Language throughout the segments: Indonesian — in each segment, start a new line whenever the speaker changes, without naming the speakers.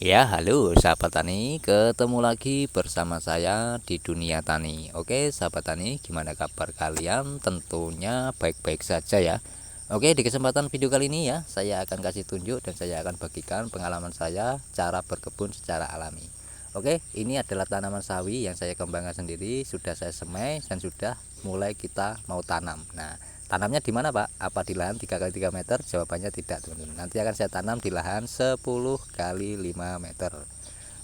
Ya, halo sahabat tani, ketemu lagi bersama saya di dunia tani. Oke, sahabat tani, gimana kabar kalian? Tentunya baik-baik saja ya. Oke, di kesempatan video kali ini ya, saya akan kasih tunjuk dan saya akan bagikan pengalaman saya cara berkebun secara alami. Oke, ini adalah tanaman sawi yang saya kembangkan sendiri, sudah saya semai dan sudah mulai kita mau tanam. Nah, tanamnya di mana, Pak? Apa di lahan 3 kali 3 meter? Jawabannya tidak, teman-teman. Nanti akan saya tanam di lahan 10 kali 5 meter.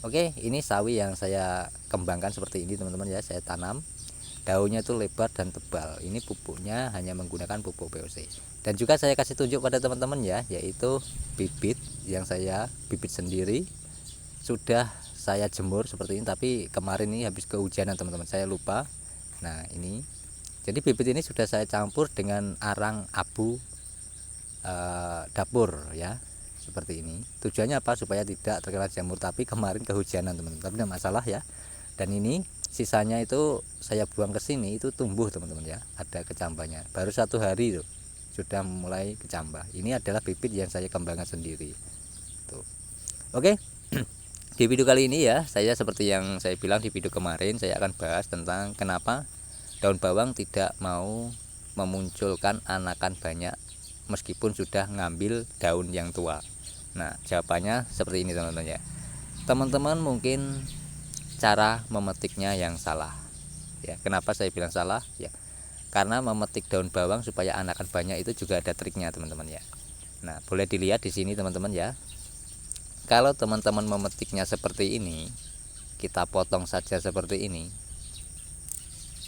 Oke, ini sawi yang saya kembangkan seperti ini, teman-teman ya. Saya tanam. Daunnya itu lebar dan tebal. Ini pupuknya hanya menggunakan pupuk POC. Dan juga saya kasih tunjuk pada teman-teman ya, yaitu bibit yang saya bibit sendiri sudah saya jemur seperti ini, tapi kemarin ini habis kehujanan teman-teman, saya lupa. Nah, ini jadi bibit ini sudah saya campur dengan arang abu dapur ya, seperti ini. Tujuannya apa? Supaya tidak terkena jamur, tapi kemarin kehujanan teman-teman, tapi tidak masalah ya. Dan ini sisanya itu saya buang ke sini, itu tumbuh teman-teman ya, ada kecambahnya baru 1 hari tuh sudah mulai kecambah. Ini adalah bibit yang saya kembangkan sendiri tuh. Oke. Di video kali ini ya, saya seperti yang saya bilang di video kemarin, saya akan bahas tentang kenapa daun bawang tidak mau memunculkan anakan banyak meskipun sudah ngambil daun yang tua. Nah, jawabannya seperti ini teman-teman ya. Teman-teman mungkin cara memetiknya yang salah. Ya, kenapa saya bilang salah? Ya, karena memetik daun bawang supaya anakan banyak itu juga ada triknya teman-teman ya. Nah, boleh dilihat di sini teman-teman ya. Kalau teman-teman memetiknya seperti ini, kita potong saja seperti ini.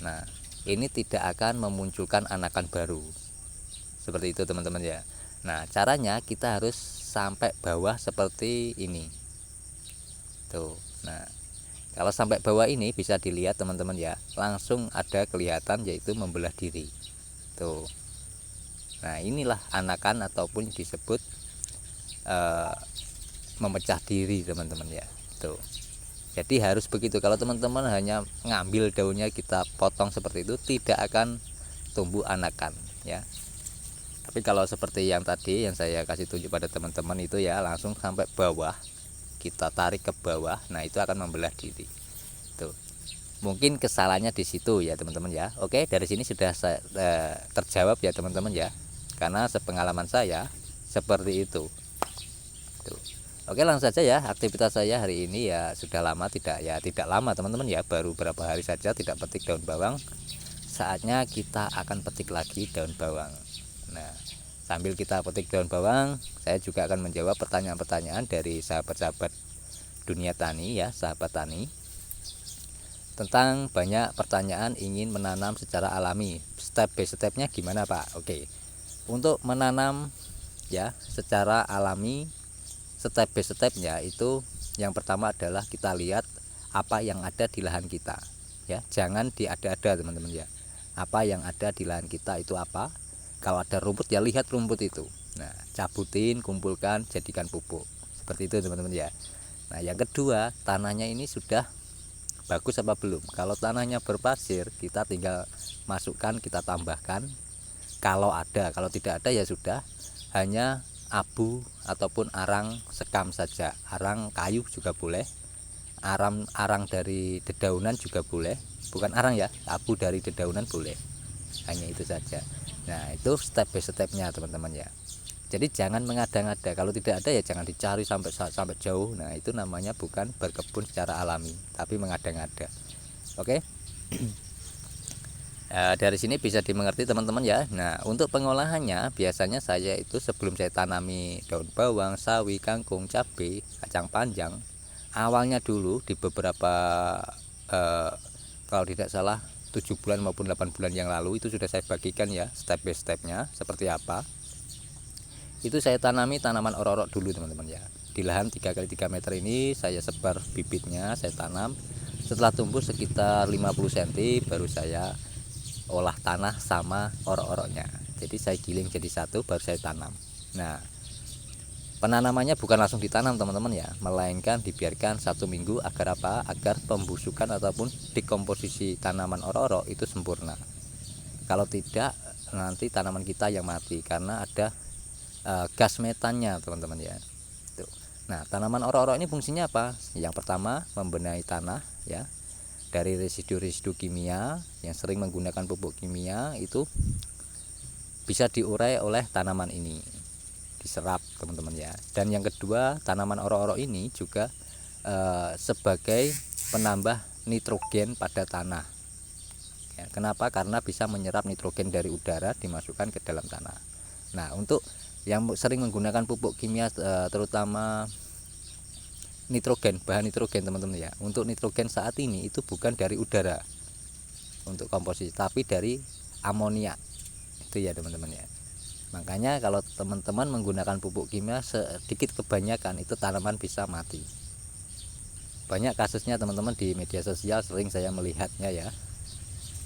Nah, ini tidak akan memunculkan anakan baru. Seperti itu teman-teman ya. Nah, caranya kita harus sampai bawah seperti ini. Tuh. Nah, kalau sampai bawah ini bisa dilihat teman-teman ya, langsung ada kelihatan yaitu membelah diri. Tuh. Nah, inilah anakan ataupun disebut memecah diri teman-teman ya. Tuh. Jadi harus begitu. Kalau teman-teman hanya ngambil daunnya kita potong seperti itu, tidak akan tumbuh anakan ya. Tapi kalau seperti yang tadi yang saya kasih tunjuk pada teman-teman itu ya, langsung sampai bawah, kita tarik ke bawah, nah itu akan membelah diri. Tuh. Mungkin kesalahannya di situ ya teman-teman ya. Oke, dari sini sudah terjawab ya teman-teman ya. Karena sepengalaman saya seperti itu. Tuh. Oke, langsung saja ya, aktivitas saya hari ini ya sudah lama tidak lama teman-teman ya, baru beberapa hari saja tidak petik daun bawang. Saatnya kita akan petik lagi daun bawang. Nah, sambil kita petik daun bawang, saya juga akan menjawab pertanyaan-pertanyaan dari sahabat-sahabat dunia tani ya, sahabat tani. Tentang banyak pertanyaan ingin menanam secara alami. Step by stepnya gimana Pak? Oke. Untuk menanam ya secara alami, step by stepnya itu yang pertama adalah kita lihat apa yang ada di lahan kita ya, jangan diada-ada teman-teman ya. Apa yang ada di lahan kita itu apa? Kalau ada rumput ya lihat rumput itu, nah cabutin, kumpulkan, jadikan pupuk, seperti itu teman-teman ya. Nah, yang kedua, tanahnya ini sudah bagus apa belum? Kalau tanahnya berpasir, kita tinggal masukkan, kita tambahkan kalau ada. Kalau tidak ada ya sudah, hanya abu ataupun arang sekam saja. Arang kayu juga boleh, arang dari dedaunan juga boleh, bukan arang ya, abu dari dedaunan boleh, hanya itu saja. Nah, itu step by stepnya teman-teman ya. Jadi jangan mengada-ngada, kalau tidak ada ya jangan dicari sampai jauh. Nah, itu namanya bukan berkebun secara alami, tapi mengada-ngada. Oke. Dari sini bisa dimengerti teman-teman ya. Nah, untuk pengolahannya biasanya saya itu sebelum saya tanami daun bawang, sawi, kangkung, cabai, kacang panjang, awalnya dulu di beberapa eh, kalau tidak salah 7 bulan maupun 8 bulan yang lalu itu sudah saya bagikan ya step by stepnya seperti apa. Itu saya tanami tanaman orok-orok dulu teman-teman ya. Di lahan 3 kali 3 meter ini saya sebar bibitnya, saya tanam. Setelah tumbuh sekitar 50 cm baru saya olah tanah sama orok-oroknya. Jadi saya giling jadi satu baru saya tanam. Nah, penanamannya bukan langsung ditanam teman-teman ya, melainkan dibiarkan 1 minggu agar apa? Agar pembusukan ataupun dekomposisi tanaman orok-orok itu sempurna. Kalau tidak nanti tanaman kita yang mati karena ada gas metannya teman-teman ya. Tuh. Nah, tanaman oro-oro ini fungsinya apa? Yang pertama, membenahi tanah ya dari residu-residu kimia. Yang sering menggunakan pupuk kimia itu bisa diurai oleh tanaman ini, diserap teman-teman ya. Dan yang kedua, tanaman oro-oro ini juga sebagai penambah nitrogen pada tanah ya. Kenapa? Karena bisa menyerap nitrogen dari udara dimasukkan ke dalam tanah. Nah, untuk yang sering menggunakan pupuk kimia terutama nitrogen, bahan nitrogen teman-teman ya, untuk nitrogen saat ini itu bukan dari udara untuk komposisi, tapi dari amonia itu ya teman-teman ya. Makanya kalau teman-teman menggunakan pupuk kimia sedikit kebanyakan itu tanaman bisa mati. Banyak kasusnya teman-teman di media sosial sering saya melihatnya ya.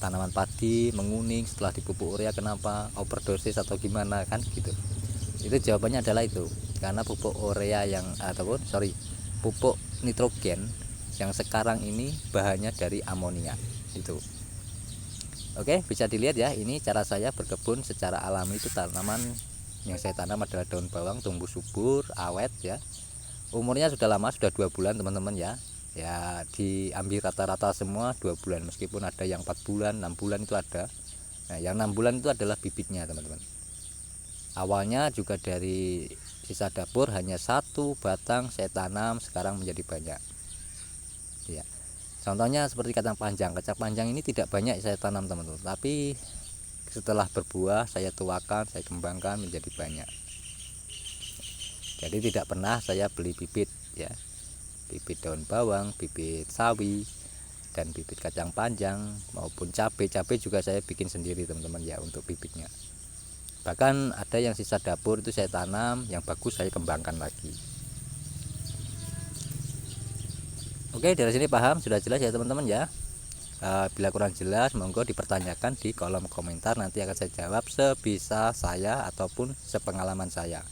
Tanaman padi menguning setelah dipupuk urea, kenapa? Overdosis atau gimana kan gitu. Itu jawabannya adalah itu, karena pupuk urea yang pupuk nitrogen yang sekarang ini bahannya dari amonia itu. Oke, bisa dilihat ya, ini cara saya berkebun secara alami. Itu tanaman yang saya tanam adalah daun bawang, tumbuh subur, awet ya. Umurnya sudah lama, sudah 2 bulan teman-teman ya. Ya diambil rata-rata semua 2 bulan, meskipun ada yang 4 bulan, 6 bulan itu ada. Nah, yang 6 bulan itu adalah bibitnya teman-teman. Awalnya juga dari sisa dapur, hanya 1 batang saya tanam, sekarang menjadi banyak ya. Contohnya seperti kacang panjang ini tidak banyak saya tanam teman-teman, tapi setelah berbuah saya tuakan, saya kembangkan menjadi banyak. Jadi tidak pernah saya beli bibit ya, bibit daun bawang, bibit sawi, dan bibit kacang panjang maupun cabai juga saya bikin sendiri teman-teman ya untuk bibitnya. Bahkan ada yang sisa dapur itu saya tanam, yang bagus saya kembangkan lagi. Oke, dari sini paham, sudah jelas ya teman-teman ya. Bila kurang jelas monggo dipertanyakan di kolom komentar, nanti akan saya jawab sebisa saya ataupun sepengalaman saya.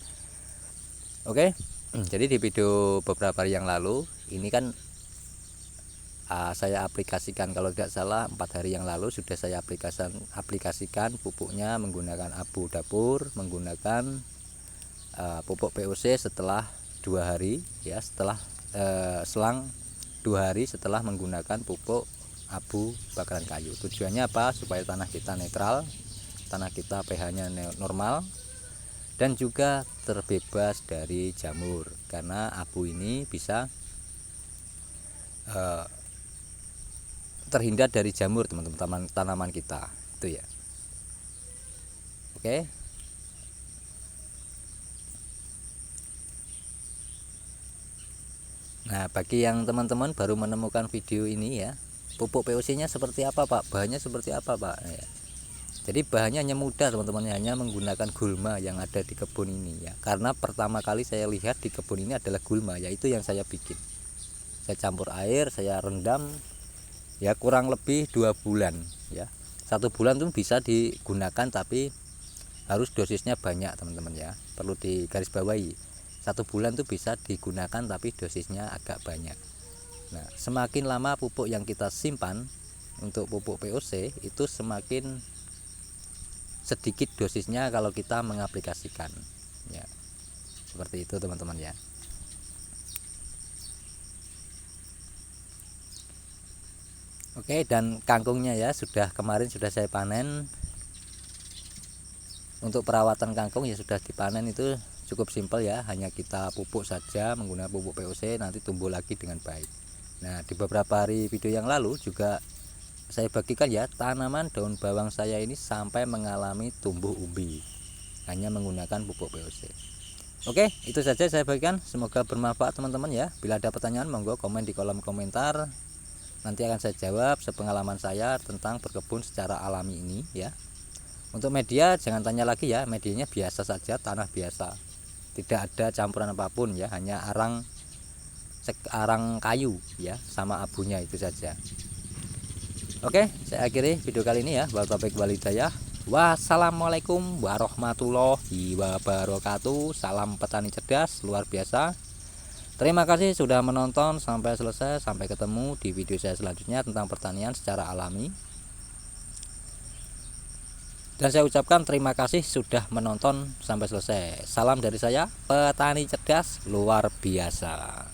Oke, jadi di video beberapa hari yang lalu ini kan saya aplikasikan, kalau tidak salah 4 hari yang lalu sudah saya aplikasikan pupuknya menggunakan abu dapur, menggunakan pupuk POC setelah 2 hari ya, setelah selang 2 hari setelah menggunakan pupuk abu bakaran kayu. Tujuannya apa? Supaya tanah kita netral, tanah kita pH-nya normal, dan juga terbebas dari jamur, karena abu ini bisa terhindar dari jamur teman-teman, tanaman kita itu ya. Oke. Nah, bagi yang teman-teman baru menemukan video ini ya, pupuk POC-nya seperti apa Pak? Bahannya seperti apa Pak? Ya. Jadi bahannya hanya mudah teman-teman, hanya menggunakan gulma yang ada di kebun ini ya. Karena pertama kali saya lihat di kebun ini adalah gulma, yaitu yang saya bikin. Saya campur air, saya rendam ya kurang lebih 2 bulan ya. 1 bulan tuh bisa digunakan, tapi harus dosisnya banyak teman-teman ya. Perlu digarisbawahi. 1 bulan tuh bisa digunakan, tapi dosisnya agak banyak. Nah, semakin lama pupuk yang kita simpan untuk pupuk POC itu semakin sedikit dosisnya kalau kita mengaplikasikan ya. Seperti itu teman-teman ya. Oke, dan kangkungnya ya kemarin sudah saya panen. Untuk perawatan kangkung ya sudah dipanen, itu cukup simpel ya, hanya kita pupuk saja menggunakan pupuk POC, nanti tumbuh lagi dengan baik. Nah, di beberapa hari video yang lalu juga saya bagikan ya, tanaman daun bawang saya ini sampai mengalami tumbuh umbi hanya menggunakan pupuk POC. Oke, itu saja saya bagikan, semoga bermanfaat teman-teman ya. Bila ada pertanyaan monggo komen di kolom komentar, nanti akan saya jawab sepengalaman saya tentang berkebun secara alami ini ya. Untuk media jangan tanya lagi ya, medianya biasa saja, tanah biasa, tidak ada campuran apapun ya, hanya arang kayu ya sama abunya, itu saja. Oke, saya akhiri video kali ini ya. Wassalamualaikum warahmatullahi wabarakatuh. Salam petani cerdas luar biasa. Terima kasih sudah menonton sampai selesai. Sampai ketemu di video saya selanjutnya tentang pertanian secara alami. Dan saya ucapkan terima kasih sudah menonton sampai selesai. Salam dari saya, petani cerdas luar biasa.